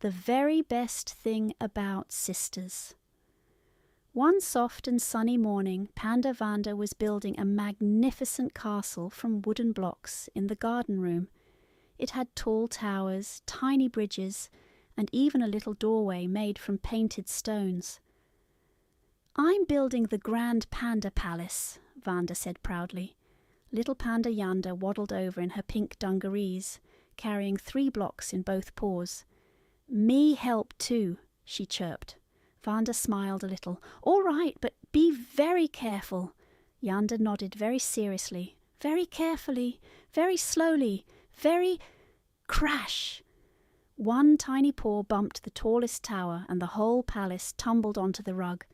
The very best thing about sisters. One soft and sunny morning, Panda Wanda was building a magnificent castle from wooden blocks in the garden room. It had tall towers, tiny bridges, and even a little doorway made from painted stones. "I'm building the Grand Panda Palace," Wanda said proudly. Little Panda Janda waddled over in her pink dungarees, carrying 3 blocks in both paws. "Me help too," she chirped. Wanda smiled a little. "All right, but be very careful." Janda nodded very seriously. "Very carefully, very slowly, very—" Crash! One tiny paw bumped the tallest tower and the whole palace tumbled onto the rug.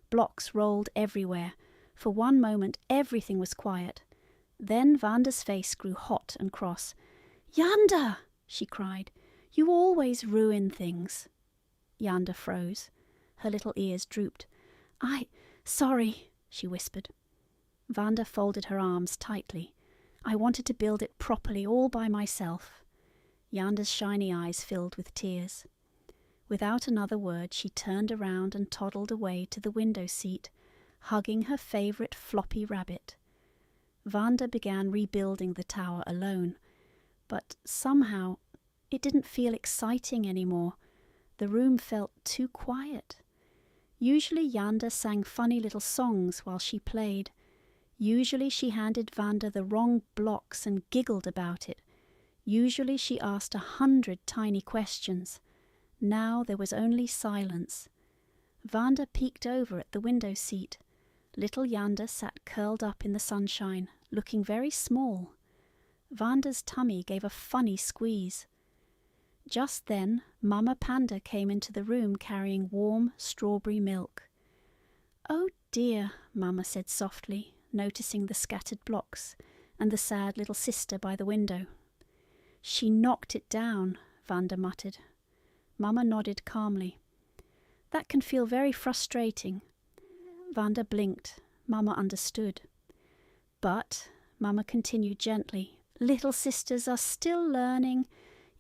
Blocks rolled everywhere. For one moment everything was quiet. Then Wanda's face grew hot and cross. "Janda!" she cried. "You always ruin things." Janda froze. Her little ears drooped. Sorry," she whispered. Wanda folded her arms tightly. "I wanted to build it properly all by myself." Janda's shiny eyes filled with tears. Without another word, she turned around and toddled away to the window seat, hugging her favourite floppy rabbit. Wanda began rebuilding the tower alone, but somehow it didn't feel exciting anymore. The room felt too quiet. Usually Janda sang funny little songs while she played. Usually she handed Wanda the wrong blocks and giggled about it. Usually she asked 100 tiny questions. Now there was only silence. Wanda peeked over at the window seat. Little Janda sat curled up in the sunshine, looking very small. Wanda's tummy gave a funny squeeze. Just then, Mama Panda came into the room carrying warm strawberry milk. "Oh dear," Mama said softly, noticing the scattered blocks and the sad little sister by the window. "She knocked it down," Wanda muttered. Mama nodded calmly. "That can feel very frustrating." Wanda blinked. Mama understood. "But," Mama continued gently, "little sisters are still learning.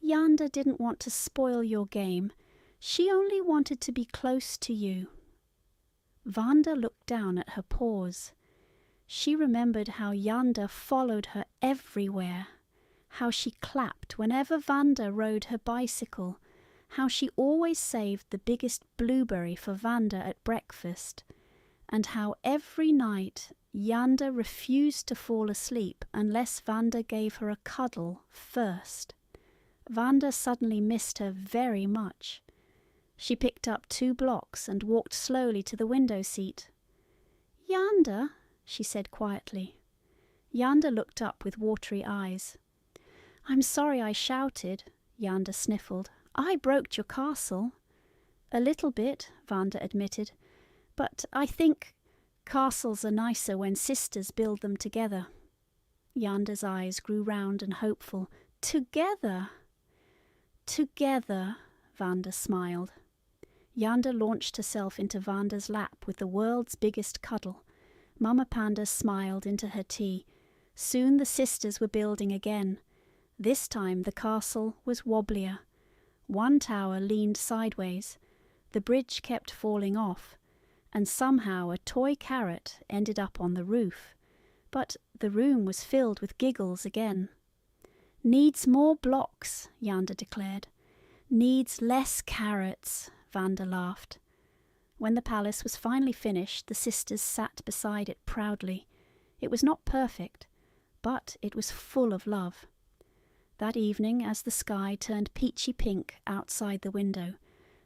Janda didn't want to spoil your game. She only wanted to be close to you." Wanda looked down at her paws. She remembered how Janda followed her everywhere, how she clapped whenever Wanda rode her bicycle, how she always saved the biggest blueberry for Wanda at breakfast, and how every night Janda refused to fall asleep unless Wanda gave her a cuddle first. Wanda suddenly missed her very much. She picked up 2 blocks and walked slowly to the window seat. "Janda," she said quietly. Janda looked up with watery eyes. "I'm sorry I shouted," Janda sniffled. "I broke your castle." "A little bit," Wanda admitted. "But I think castles are nicer when sisters build them together." Janda's eyes grew round and hopeful. "Together!" "Together," Wanda smiled. Janda launched herself into Wanda's lap with the world's biggest cuddle. Mama Panda smiled into her tea. Soon the sisters were building again. This time the castle was wobblier. One tower leaned sideways. The bridge kept falling off. And somehow a toy carrot ended up on the roof. But the room was filled with giggles again. "Needs more blocks," Janda declared. "Needs less carrots," Wanda laughed. When the palace was finally finished, the sisters sat beside it proudly. It was not perfect, but it was full of love. That evening, as the sky turned peachy pink outside the window,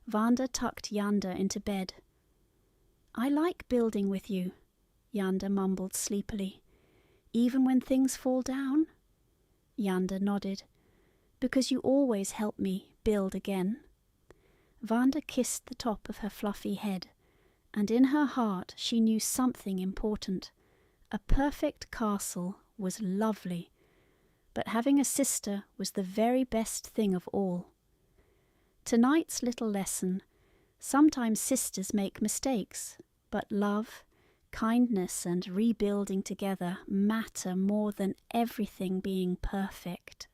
Wanda tucked Janda into bed. "I like building with you," Janda mumbled sleepily. "Even when things fall down?" Janda nodded. "Because you always help me build again." Wanda kissed the top of her fluffy head, and in her heart she knew something important. A perfect castle was lovely, but having a sister was the very best thing of all. Tonight's little lesson: sometimes sisters make mistakes, but love, kindness, and rebuilding together matter more than everything being perfect.